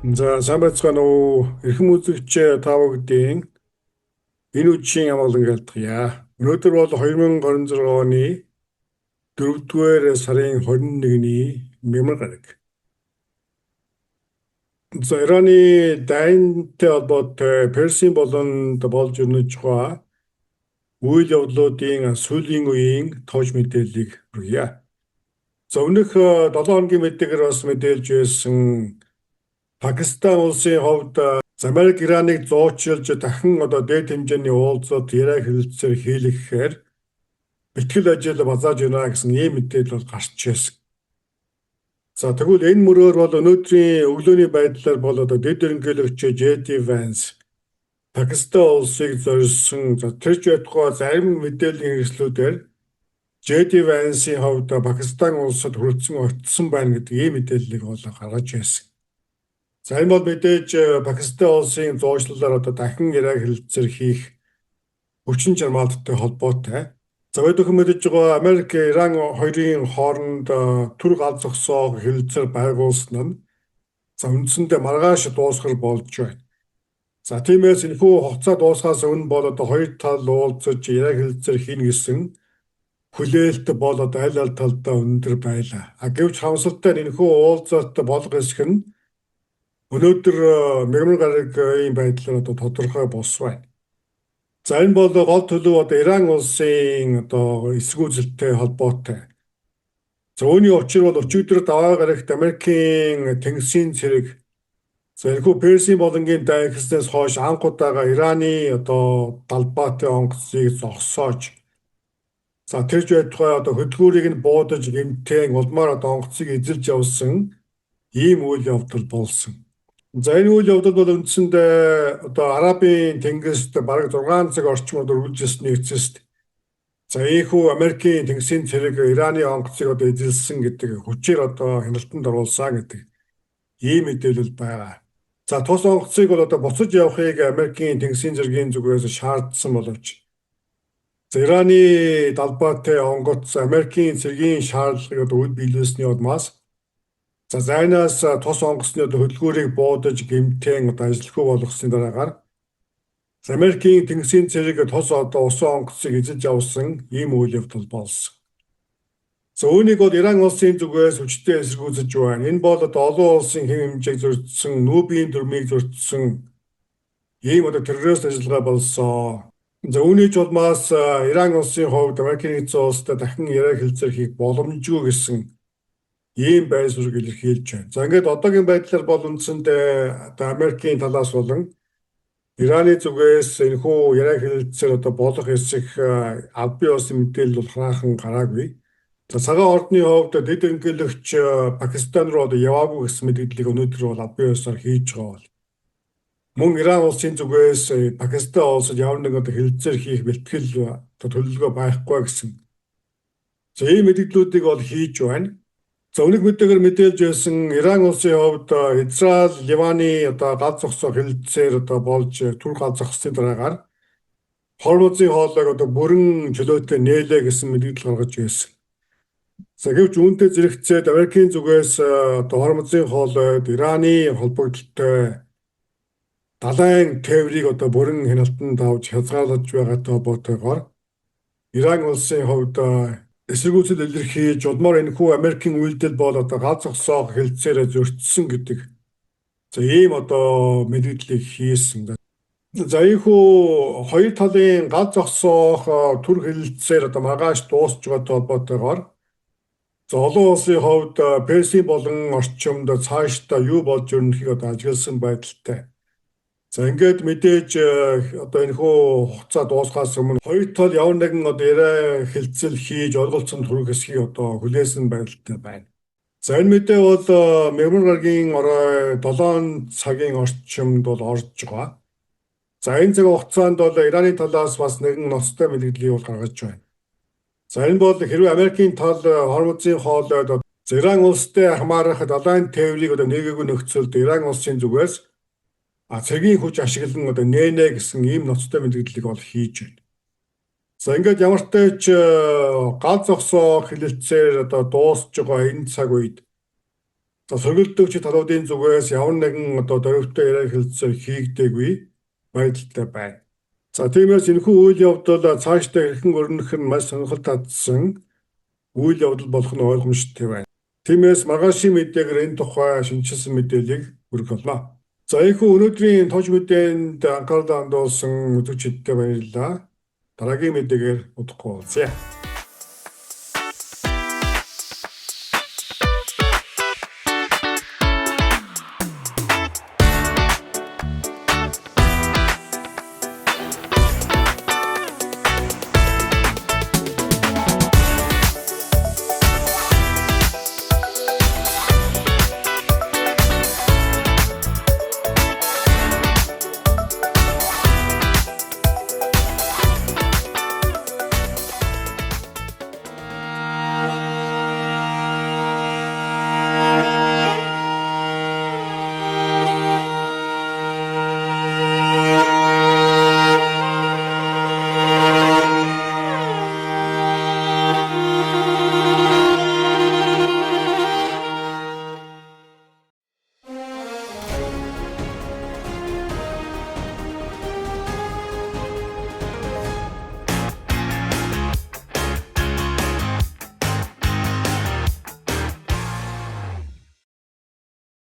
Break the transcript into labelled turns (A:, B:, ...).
A: За сайн байцгаана уу? Эрхэм үзэгч та бүгдийн энэ үдшийн амгалан гэлтгийа. Өнөөдөр бол 2026 оны 4-р сарын 21-ний мямар гараг. За Ираны дайнтай холбоотой Персийн болонд болж өрнөж байгаа үйл явдлуудын сүүлийн үеийн товч мэдээллийг хүргье. За өмнөх 7 хоногийн мэдээгээр бас мэдээлж байсан Пакистан улсын хувьд Америк Ираныг зуучилж дахин дээд хэмжээний уулзалт яриа хэлэлцээр хийлгэхээр бэлтгэл ажил базааж байна гэсэн ийм мэдээлэл бол гарч ирсэн. За тэгвэл энэ мөрөөр бол өнөөдрийн өглөөний байдлаар бол дэд эргэлэгч JD Vance Пакистан улсыг зориулсан тэрч байтугай зарим мэдээллийн хэрэгслүүдээр JD Vance-ийн хувьд Пакистан улсад хүрэлцэн очсон байна гэдэг ийм мэдээллийг бол гаргаж ирсэн. За энэ бол мэдээж Пакистан улсын зуучлалаар дахин яриа хэлэлцээр хийх хүчин чармаалттай холбоотой. За өдөрт мэдэж байгаа Америк, Иран хоёрын хооронд түр гал зогсоог хэлэлцээр байгуулсан нь үндсэндээ маргааш дуусгар болж байна. За тиймээс энэхүү хугацаа дуусгаас өмнө бол хоёр тал уулзаж яриа хэлэлцээр хийнэ гэсэн хүлээлт бол аль аль талдаа өндөр байлаа. Гэвч харамсалтай нь энэхүү уулзалт болох хэсэг нь өнөөдөр мягмар гарагийн байдлаар тодорхой болсон байна. За энэ бол гол төлөв Иран улсын эсрэг үзэлттэй холбоотой. За үүний учир бол өчигдөр даваа гарагт Америкийн тэнгисийн цэрэг энэхүү Персийн болонгийн дайн эхэлснээс хойш анх удаага Ираны далбаатай онгоцыг зогсоож тэрж байтугай хөдөлгүүрийг нь буудаж гэмтэн улмаар онгоцыг эзэлж явсан ийм үйл явдал болсон. За энэ үйл явдал бол үндсэндээ Арабын тэнгист бараг 6 цаг орчим үргэлжилсэний эцэст ийхүү Америкийн тэнгисийн цэрэг Ираны онгоцыг эзэлсэн гэдэг хүчээр хяналтанд оруулсан гэдэг ийм мэдээлэл байгаа. За тус онгоцыг бол буцаж явахыг Америкийн тэнгисийн цэргийн зүгээс шаардсан боловч Ираны далбаатай онгоц Америкийн цэргийн шаардлагыг үл биелүүлсний улмаас зайнаас тус онгоцны хөдөлгүүрийг буудаж гэмтэн ажилгүй болгосны дараагаар Америкийн тэнгисийн цэрэг тус усан онгоцыг эзэлж авсан ийм үйл явдал болсон. Үүнийг бол Иран улсын зүгээс хүчтэй эсэргүүцэж байна. Энэ бол олон улсын хэм хэмжээг зөрчсөн, нүүбийн дүрмийг зөрчсөн ийм террорист ажиллагаа болсон. Үүний ч улмаас Иран улсын хувьд Америкийн нэгдсэн улстай дахин яриа хэлцээр хийх боломжгүй гэсэн ийм байр суурийг илэрхийлж байна. За ингээд одоогийн байдлаар бол үндсэндээ Америкийн талаас болон Ираны зүгээс энэхүү яриа хэлэлцээр болох хэсэг аль бие болсон мэдээлэл бол хараахан гараагүй. За цагаан ордны хувьд дэд эргэлэгч Пакистан руу яваагүй гэсэн мэдээллийг өнөөдөр бол аль бие ёсоор хийж байгаа бол. Мөн Иран улсын зүгээс Пакистан улсад ямар нэг хэлэлцээр хийх бэлтгэл төлөвлөгөө байхгүй гэсэн. Ийм мэдээллүүдийг бол хийж байна. За өнөг мэдээгээр мэдээлж байсан Иран улсын хувьд Израиль, Ливаны гал зогсоо хэлэлцээр болж түр гал зогссны дараагаар Хормузын хоолойг бүрэн чөлөөтэй нээлээ гэсэн мэдээлэл гаргаж байсан. За гэвч үүнтэй зэрэгцээд Америкийн зүгээс Хормузын хоолойд Ираны холбогдолтой далайн тээврийг бүрэн хяналтанд авч хязгаарлаж байгаатай холбоотойгоор Иран улсын хувьд эсэргүүцэл илэрхийлж улмаар энэхүү Америкийн үйлдэл бол гал зогсоог хэлэлцээр зөрчсөн гэдэг ийм мэдээллийг хийсэн. За ийхүү хоёр талын гал зогсоох түр хэлэлцээр маргааш дуусч байгаатай холбоотойгоор олон улсын хувьд Персийн болон орчимд цаашдаа юу болж өрнөхийг ажигласан байдалтай. За ингээд мэдээж энэхүү хугацаа дуусгаас өмнө хоёр тал ямар нэгэн яриа хэлцэл хийж ойлголцсон түрэг хэсгийг хүлээсэн байдалтай байна. За энэ мэдээ бол мягмар гарагийн орой 7 цагийн орчимд бол орж байгаа. За энэ цаг хугацаанд бол Ираны талаас бас нэгэн ноцтой мэдээллийг бол гаргаж байна. За энэ бол хэрвээ Америкийн тал Хормузын хоолойд Иран улстай хамаарах далайн тээврийг нэгээгүй нөхцөлд Иран улсын зүгээс цэргийн хүч ашиглан нээнэ гэсэн ийм ноцтой мэдээллийг бол хийж байна. За ингээд ямартай ч гал зогсоо хэлэлцээр дуусж байгаа энэ цаг үед За сургалтөгч талуудын зүгээс ямар нэгэн одоо дөрвөлтэй яриа хэлэлцээ хийгдээгүй байдалтай байна. За тиймээс энэхүү үйл явдал цаашдаа хэрхэн өрнөх нь маш сонирхол татсан үйл явдал болох нь ойлгомжтой байна. Тиймээс маргаашийн мэдээгээр энэ тухай шинжилсэн мэдээллийг хүргэх болно. За ийхүү өнөөдрийн тож мэдээнд анхаарлаа хандуулсан үзэгчдтэй баярлалаа. Дараагийн мэдээгээр удахгүй уулзъя.